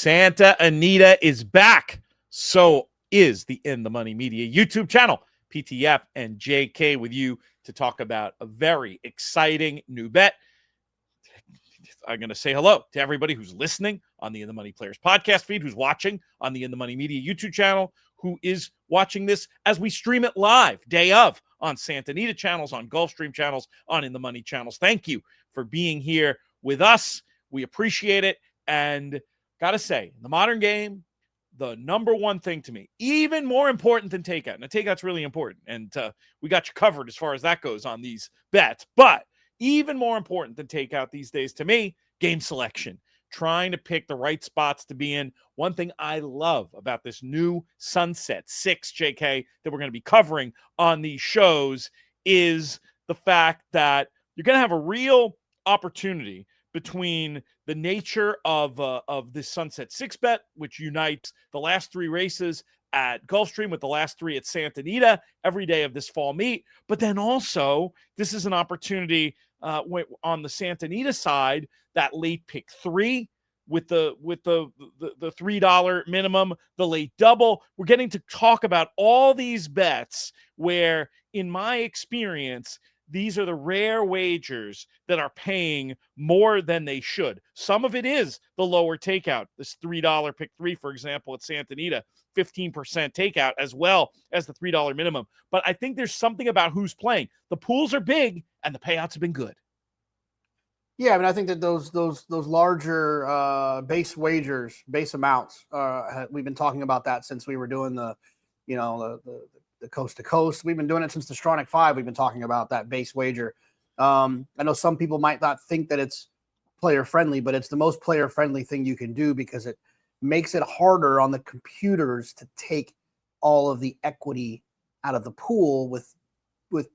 Santa Anita is back. So is the In the Money Media YouTube channel. PTF and JK with you to talk about a very exciting new bet. I'm going to say hello to everybody who's listening on the In the Money Players podcast feed, who's watching on the In the Money Media YouTube channel, who is watching this as we stream it live, day of, on Santa Anita channels, on Gulfstream channels, on In the Money channels. Thank you for being here with us. We appreciate it. And got to say, in the modern game, the number one thing to me, even more important than takeout, and the takeout's really important, and we got you covered as far as that goes on these bets, but even more important than takeout these days to me, game selection, trying to pick the right spots to be in. One thing I love about this new Sunset 6, JK, that we're going to be covering on these shows is the fact that you're going to have a real opportunity between the nature of this Sunset 6 bet, which unites the last three races at Gulfstream with the last three at Santa Anita every day of this fall meet. But then also, this is an opportunity on the Santa Anita side, that late pick three with the $3 minimum, the late double. We're getting to talk about all these bets where, in my experience, these are the rare wagers that are paying more than they should. Some of it is the lower takeout. This $3 pick three, for example, at Santa Anita, 15% takeout, as well as the $3 minimum. But I think there's something about who's playing. The pools are big and the payouts have been good. Yeah, I mean, I think that those larger base wagers, base amounts, we've been talking about that since we were doing the coast to coast. We've been doing it since the Stronach 5. We've been talking about that base wager. I know some people might not think that it's player friendly, but it's the most player friendly thing you can do because it makes it harder on the computers to take all of the equity out of the pool with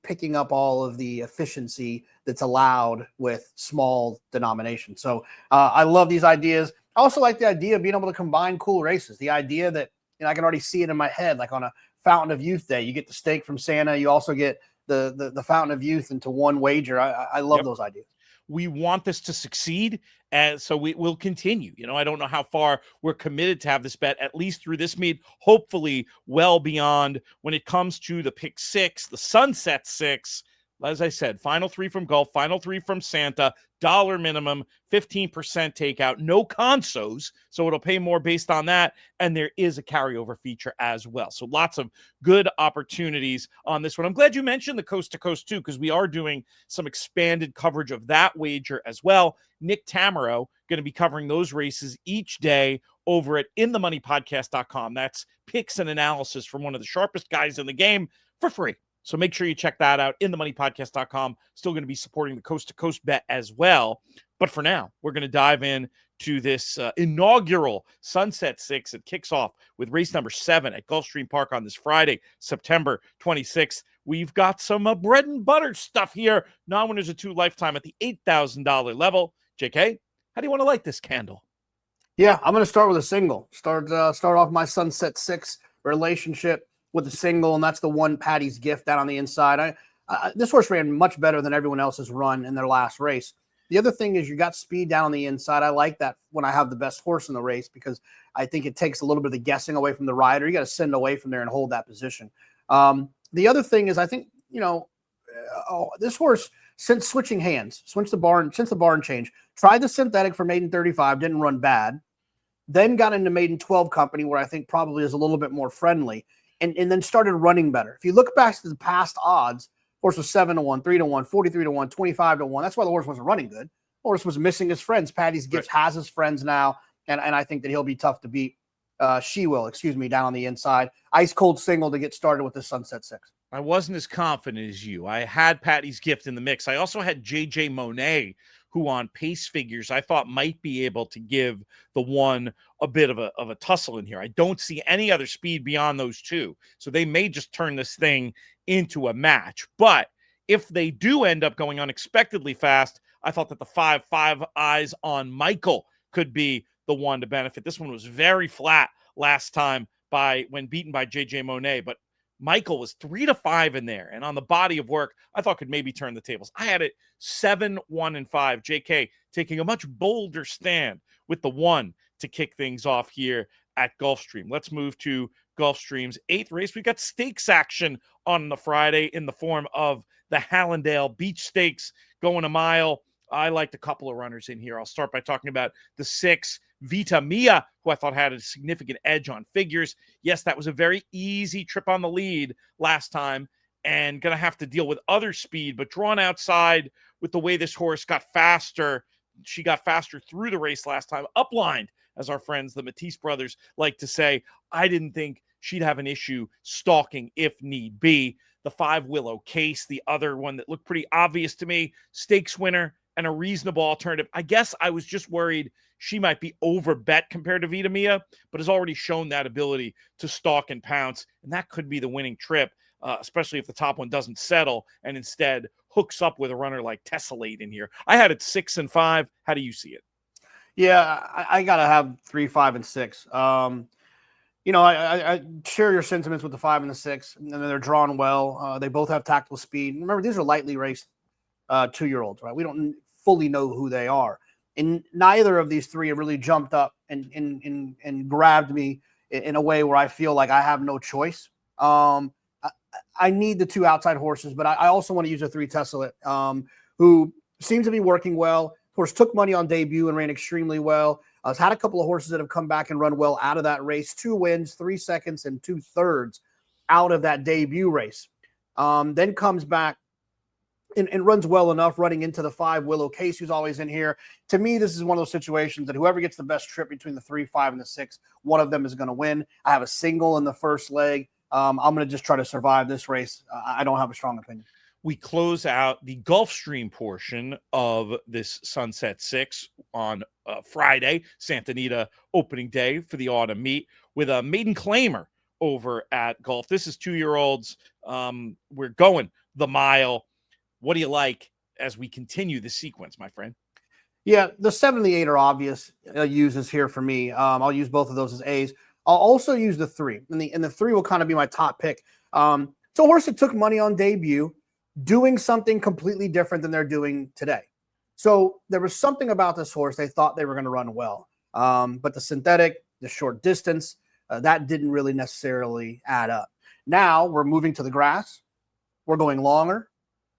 picking up all of the efficiency that's allowed with small denominations. So I love these ideas. I also like the idea of being able to combine cool races. The idea that, I can already see it in my head, like on a Fountain of Youth day, you get the steak from Santa. You also get the Fountain of Youth into one wager. I love those ideas. We want this to succeed, and so we will continue. I don't know how far we're committed to have this bet, at least through this meet, hopefully well beyond when it comes to the pick six, the Sunset 6. As I said, final three from Gulf, final three from Santa, dollar minimum, 15% takeout, no consos, so it'll pay more based on that, and there is a carryover feature as well. So lots of good opportunities on this one. I'm glad you mentioned the Coast to Coast too, because we are doing some expanded coverage of that wager as well. Nick Tamaro going to be covering those races each day over at inthemoneypodcast.com. That's picks and analysis from one of the sharpest guys in the game for free. So make sure you check that out, inthemoneypodcast.com. Still going to be supporting the Coast to Coast bet as well. But for now, we're going to dive in to this inaugural Sunset 6. It kicks off with race number 7 at Gulfstream Park on this Friday, September 26th. We've got some bread and butter stuff here. Non-winners of 2 lifetime at the $8,000 level. JK, how do you want to light this candle? Yeah, I'm going to start with a single. Start off my Sunset 6 relationship with the single, and that's the one Patty's Gift down on the inside. This horse ran much better than everyone else's run in their last race. The other thing is you got speed down on the inside. I like that when I have the best horse in the race because I think it takes a little bit of the guessing away from the rider. You got to send away from there and hold that position. The other thing is I think, this horse, since switching hands, since the barn change, tried the synthetic for maiden 35, didn't run bad, then got into maiden 12 company where I think probably is a little bit more friendly. And then started running better. If you look back to the past odds, horse was 7-1, 3-1, 43-1, 25-1. That's why the horse wasn't running good. The horse was missing his friends. Patty's Gift has his friends now, and I think that he'll be tough to beat. She will, down on the inside. Ice cold single to get started with the Sunset 6. I wasn't as confident as you. I had Patty's Gift in the mix. I also had JJ Monet, who on pace figures I thought might be able to give the one a bit of a tussle in here. I don't see any other speed beyond those two. So they may just turn this thing into a match. But if they do end up going unexpectedly fast, I thought that the 5 eyes on Michael could be the one to benefit. This one was very flat last time when beaten by JJ Monet, but Michael was 3-5 in there, and on the body of work, I thought could maybe turn the tables. I had it 7-1-5. JK taking a much bolder stand with the 1 to kick things off here at Gulfstream. Let's move to Gulfstream's 8th race. We've got stakes action on the Friday in the form of the Hallandale Beach Stakes going a mile. I liked a couple of runners in here. I'll start by talking about the 6, Vita Mia, who I thought had a significant edge on figures. Yes, that was a very easy trip on the lead last time and going to have to deal with other speed, but drawn outside with the way this horse got faster. She got faster through the race last time, uplined, as our friends, the Matisse brothers, like to say. I didn't think she'd have an issue stalking if need be. The 5 Willow Case, the other one that looked pretty obvious to me, stakes winner and a reasonable alternative. I guess I was just worried she might be over bet compared to Vita Mia, but has already shown that ability to stalk and pounce, and that could be the winning trip, especially if the top one doesn't settle and instead hooks up with a runner like Tessellate in here. I had it 6 and 5. How do you see it? Yeah, I got to have 3, 5, and 6. I share your sentiments with the 5 and the 6, and they're drawn well. They both have tactical speed. Remember, these are lightly raced 2-year-olds, right? We don't fully know who they are. And neither of these 3 have really jumped up and grabbed me in a way where I feel like I have no choice. I need the 2 outside horses, but I also want to use a 3 Tessellate, who seems to be working well. Of course, took money on debut and ran extremely well. Has had a couple of horses that have come back and run well out of that race. 2 wins, 3 seconds, and 2/3 out of that debut race. Then comes back and runs well enough running into the 5 Willow Case, who's always in here. To me, this is one of those situations that whoever gets the best trip between the 3, 5, and the 6, one of them is going to win. I have a single in the first leg. I'm going to just try to survive this race. I don't have a strong opinion. We close out the Gulfstream portion of this Sunset 6 on Friday, Santa Anita opening day for the autumn meet, with a maiden claimer over at Gulf. This is 2-year-olds. We're going the mile. What do you like as we continue the sequence, my friend? Yeah, the 7 and the 8 are obvious uses here for me. I'll use both of those as A's. I'll also use the 3, and the 3 will kind of be my top pick. So a horse that took money on debut, doing something completely different than they're doing today. So there was something about this horse they thought they were going to run well. But the synthetic, the short distance, that didn't really necessarily add up. Now we're moving to the grass. We're going longer.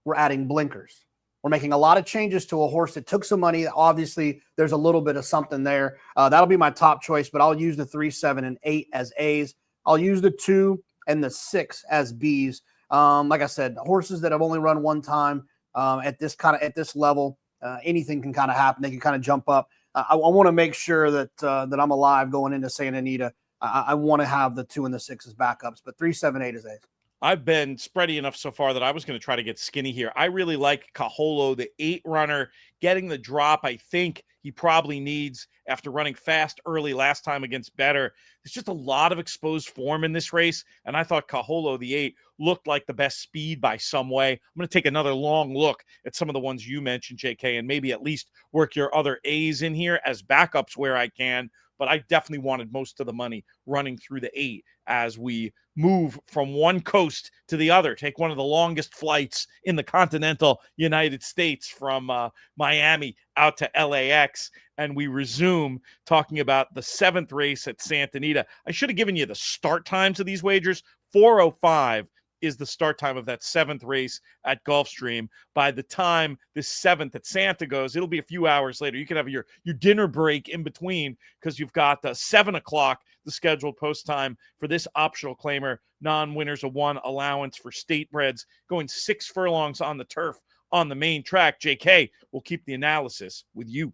We're adding blinkers. We're making a lot of changes to a horse that took some money. Obviously, there's a little bit of something there. That'll be my top choice, but I'll use the 3, 7, and 8 as A's. I'll use the 2 and the 6 as B's. Like I said, horses that have only run one time at this level, anything can kind of happen. They can kind of jump up. I want to make sure that I'm alive going into Santa Anita. I want to have the 2 and the 6 as backups, but 3, 7, 8 is A's. I've been spready enough so far that I was going to try to get skinny here. I really like Caholo, the 8 runner, getting the drop I think he probably needs after running fast early last time against Better. There's just a lot of exposed form in this race, and I thought Caholo, the 8, looked like the best speed by some way. I'm going to take another long look at some of the ones you mentioned, JK, and maybe at least work your other A's in here as backups where I can. But I definitely wanted most of the money running through the 8 as we move from one coast to the other. Take one of the longest flights in the continental United States from Miami out to LAX, and we resume talking about the 7th race at Santa Anita. I should have given you the start times of these wagers. 4:05 is the start time of that 7th race at Gulfstream. By the time this 7th at Santa goes, it'll be a few hours later. You can have your dinner break in between because you've got 7 o'clock, the scheduled post time for this optional claimer, non-winners of 1 allowance for state breds, going 6 furlongs on the turf on the main track. JK will keep the analysis with you.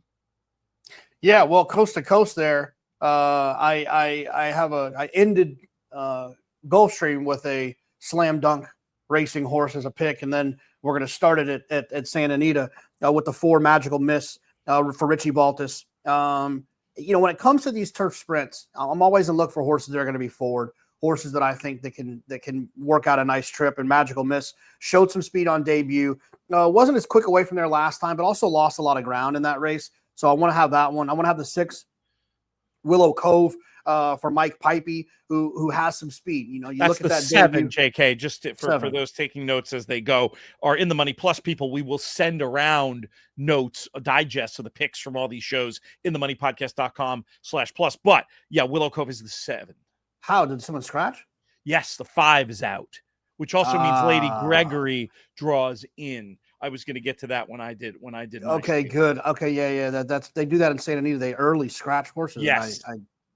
Yeah, well, coast to coast there. I ended Gulfstream with a slam dunk racing horse as a pick, and then we're going to start it at Santa Anita with the 4 Magical Miss for Richie Baltus. When it comes to these turf sprints, I'm always in look for horses that are going to be forward, horses that I think that can work out a nice trip. And Magical Miss showed some speed on debut. Wasn't as quick away from there last time, but also lost a lot of ground in that race. So I want to have that one. I want to have the 6 Willow Cove. for Mike Pipey, who has some speed. You That's look at that 7, debut. JK, just for those taking notes as they go, are In the Money Plus people. We will send around notes, a digest of the picks from all these shows in the moneypodcast.com/plus. But yeah, Willow Cove is the 7. How did someone scratch? Yes, the 5 is out, which also means Lady Gregory draws in. I was going to get to that when I did my Okay, statement. good. Okay, yeah. That's they do that in Santa Anita. They early scratch horses. Yes.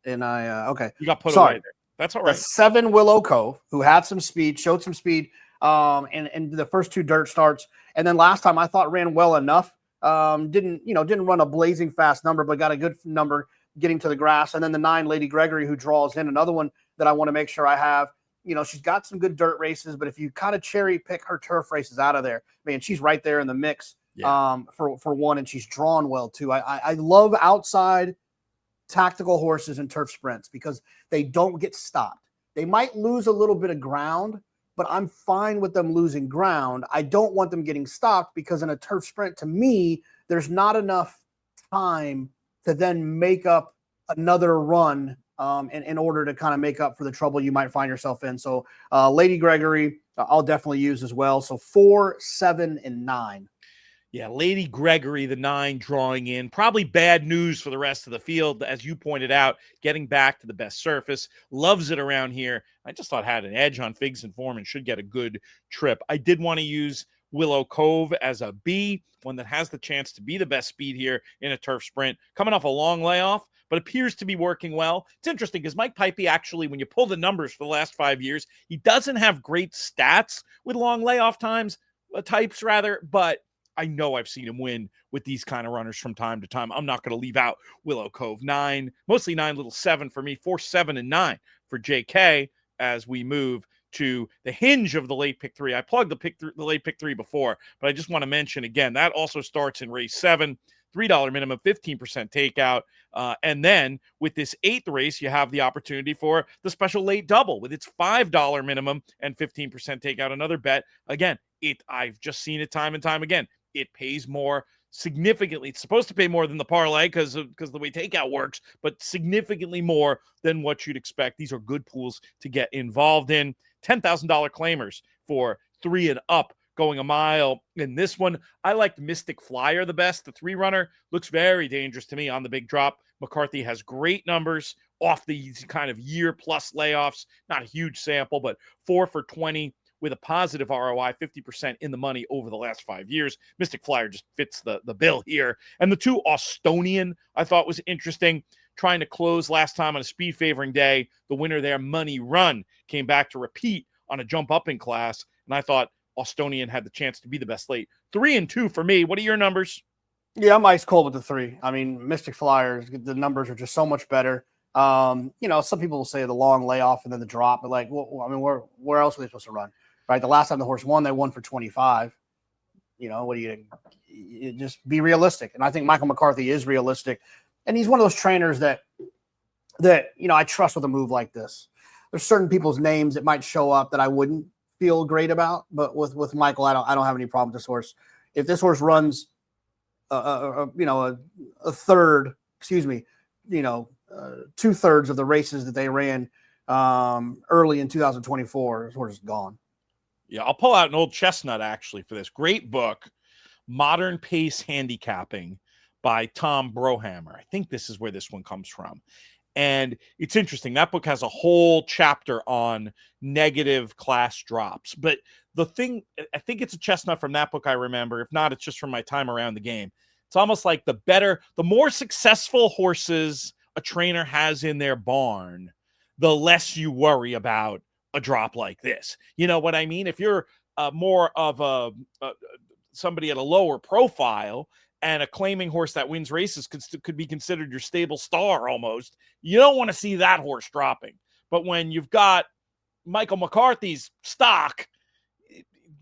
Okay. You got put Sorry. away there. That's all The right. 7 Willow Cove, who had some speed, showed some speed, in the first 2 dirt starts, and then last time I thought ran well enough. Didn't run a blazing fast number, but got a good number getting to the grass. And then the 9 Lady Gregory, who draws in, another one that I want to make sure I have. She's got some good dirt races, but if you kind of cherry pick her turf races out of there, man, she's right there in the mix. Yeah. For one, and she's drawn well too. I love outside tactical horses in turf sprints because they don't get stopped. They might lose a little bit of ground, but I'm fine with them losing ground. I don't want them getting stopped because in a turf sprint, to me, there's not enough time to then make up another run in order to kind of make up for the trouble you might find yourself in. So Lady Gregory, I'll definitely use as well. So 4, 7, and 9. Yeah, Lady Gregory, the 9, drawing in. Probably bad news for the rest of the field. As you pointed out, getting back to the best surface. Loves it around here. I just thought had an edge on Figs and Form and should get a good trip. I did want to use Willow Cove as a B, one that has the chance to be the best speed here in a turf sprint. Coming off a long layoff, but appears to be working well. It's interesting because Mike Pipey actually, when you pull the numbers for the last 5 years, he doesn't have great stats with long layoff types rather, but I know I've seen him win with these kind of runners from time to time. I'm not going to leave out Willow Cove. 9, mostly 9, little 7 for me. 4, 7, and 9 for JK as we move to the hinge of the late pick 3. I plugged the late pick 3 before, but I just want to mention again, that also starts in race 7. $3 minimum, 15% takeout. And then with this 8th race, you have the opportunity for the special late double with its $5 minimum and 15% takeout. Another bet. Again, I've just seen it time and time again. It pays more significantly. It's supposed to pay more than the parlay because the way takeout works, but significantly more than what you'd expect. These are good pools to get involved in. $10,000 claimers for 3 and up, going a mile in this one. I liked Mystic Flyer the best. The 3 runner looks very dangerous to me on the big drop. McCarthy has great numbers off these kind of year-plus layoffs. Not a huge sample, but 4 for 20 with a positive ROI, 50% in the money over the last 5 years. Mystic Flyer just fits the bill here. And the 2 Austonian I thought was interesting. Trying to close last time on a speed favoring day. The winner there, Money Run, came back to repeat on a jump up in class. And I thought Austonian had the chance to be the best late. 3 and 2 for me. What are your numbers? Yeah, I'm ice cold with the 3. I mean, Mystic Flyers, the numbers are just so much better. Some people will say the long layoff and then the drop, but where else are they supposed to run? Right. The last time the horse won, they won for 25. What do you just be realistic? And I think Michael McCarthy is realistic. And he's one of those trainers that I trust with a move like this. There's certain people's names that might show up that I wouldn't feel great about, but with Michael, I don't have any problem with this horse. If this horse runs a third, 2/3 of the races that they ran early in 2024, this horse is gone. Yeah, I'll pull out an old chestnut actually for this. Great book, Modern Pace Handicapping by Tom Brohammer. I think this is where this one comes from. And it's interesting. That book has a whole chapter on negative class drops. But the thing, I think it's a chestnut from that book I remember. If not, it's just from my time around the game. It's almost like the more successful horses a trainer has in their barn, the less you worry about a drop like this. You know what I mean? If you're more of somebody at a lower profile and a claiming horse that wins races could be considered your stable star almost, you don't want to see that horse dropping. But when you've got Michael McCarthy's stock,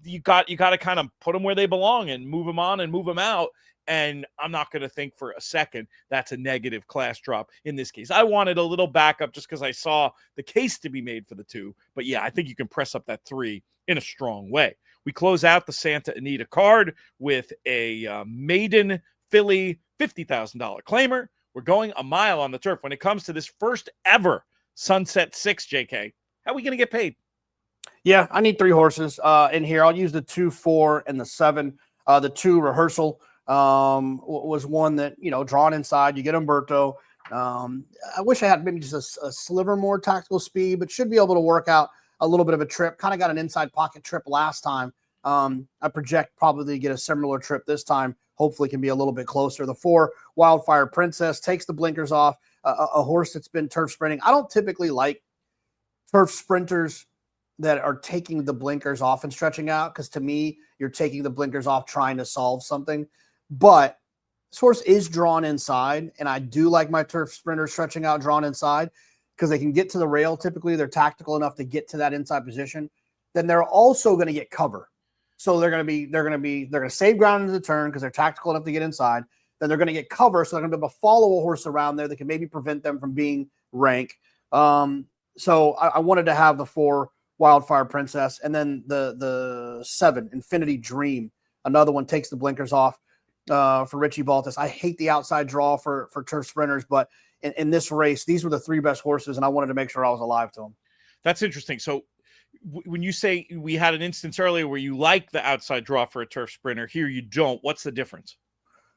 you got to kind of put them where they belong and move them on and move them out. And I'm not going to think for a second that's a negative class drop in this case. I wanted a little backup just because I saw the case to be made for the 2. But yeah, I think you can press up that 3 in a strong way. We close out the Santa Anita card with a maiden filly $50,000 claimer. We're going a mile on the turf. When it comes to this first ever Sunset 6, JK, how are we going to get paid? Yeah, I need 3 horses in here. I'll use the 2, 4, and the 7. The 2 rehearsal was one that, drawn inside. You get Umberto. I wish I had maybe just a sliver more tactical speed, but should be able to work out a little bit of a trip. Kind of got an inside pocket trip last time. I project probably to get a similar trip this time. Hopefully can be a little bit closer. The 4, Wildfire Princess, takes the blinkers off. A horse that's been turf sprinting. I don't typically like turf sprinters that are taking the blinkers off and stretching out, because to me, you're taking the blinkers off trying to solve something. But this horse is drawn inside, and I do like my turf sprinters stretching out, drawn inside, because they can get to the rail. Typically, they're tactical enough to get to that inside position. Then they're also going to get cover. So they're going to save ground into the turn because they're tactical enough to get inside. Then they're going to get cover, so they're going to be able to follow a horse around there that can maybe prevent them from being rank. So I wanted to have the 4, Wildfire Princess, and then the 7, Infinity Dream. Another one takes the blinkers off for Richie Baltas. I hate the outside draw for turf sprinters, but in this race, these were the 3 best horses, and I wanted to make sure I was alive to them. That's interesting. So when you say we had an instance earlier where you like the outside draw for a turf sprinter, here you don't. What's the difference?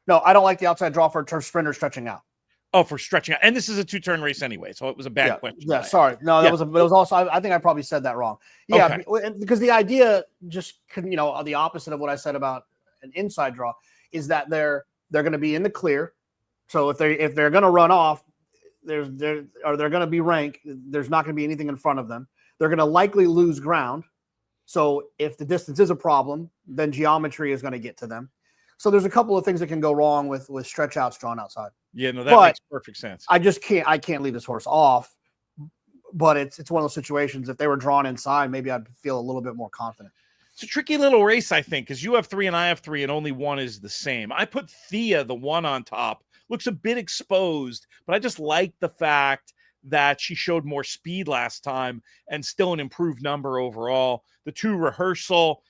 No, I don't like the outside draw for a turf sprinter stretching out. Oh, for stretching out. And this is a 2-turn race anyway, so it was a bad question. Yeah, sorry. No, that was it was also, I think I probably said that wrong. Yeah, okay. Because the idea just, the opposite of what I said about an inside draw is that they're going to be in the clear. So if they're going to run off, they're going to be rank. There's not going to be anything in front of them. They're going to likely lose ground. So if the distance is a problem, then geometry is going to get to them. So there's a couple of things that can go wrong with stretch outs drawn outside. Yeah, no, that makes perfect sense. I can't leave this horse off, but it's one of those situations. If they were drawn inside, maybe I'd feel a little bit more confident. It's a tricky little race, I think, because you have 3 and I have 3, and only one is the same. I put Thea, the 1, on top. Looks a bit exposed, but I just like the fact that she showed more speed last time and still an improved number overall. The 2, Rehearsal,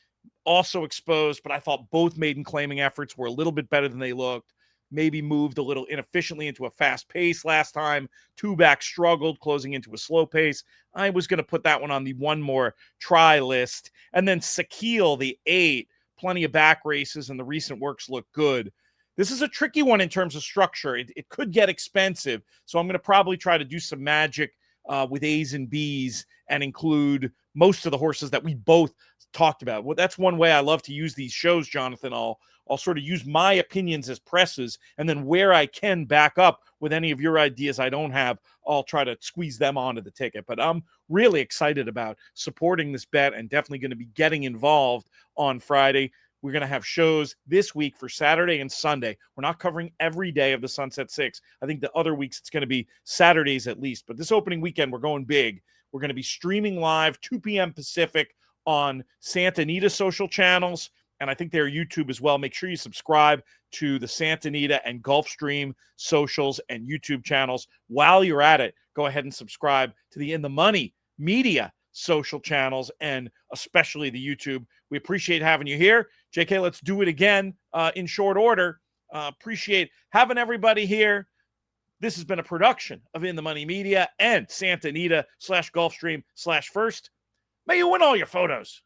also exposed, but I thought both maiden claiming efforts were a little bit better than they looked. Maybe moved a little inefficiently into a fast pace last time. 2 Back struggled, closing into a slow pace. I was going to put that one on the one more try list. And then Sakil, the 8, plenty of back races, and the recent works look good. This is a tricky one in terms of structure. It could get expensive, so I'm going to probably try to do some magic with A's and B's and include most of the horses that we both talked about. Well, that's one way I love to use these shows, Jonathan. I'll sort of use my opinions as presses, and then where I can back up with any of your ideas I don't have, I'll try to squeeze them onto the ticket. But I'm really excited about supporting this bet and definitely going to be getting involved on Friday. We're going to have shows this week for Saturday and Sunday. We're not covering every day of the Sunset 6. I think the other weeks it's going to be Saturdays at least. But this opening weekend, we're going big. We're going to be streaming live 2 p.m. Pacific on Santa Anita social channels, and I think they're YouTube as well. Make sure you subscribe to the Santa Anita and Gulfstream socials and YouTube channels. While you're at it, go ahead and subscribe to the In the Money Media social channels and especially the YouTube. We appreciate having you here. JK, let's do it again in short order. Appreciate having everybody here. This has been a production of In the Money Media and Santa Anita /Gulfstream/First. May you win all your photos.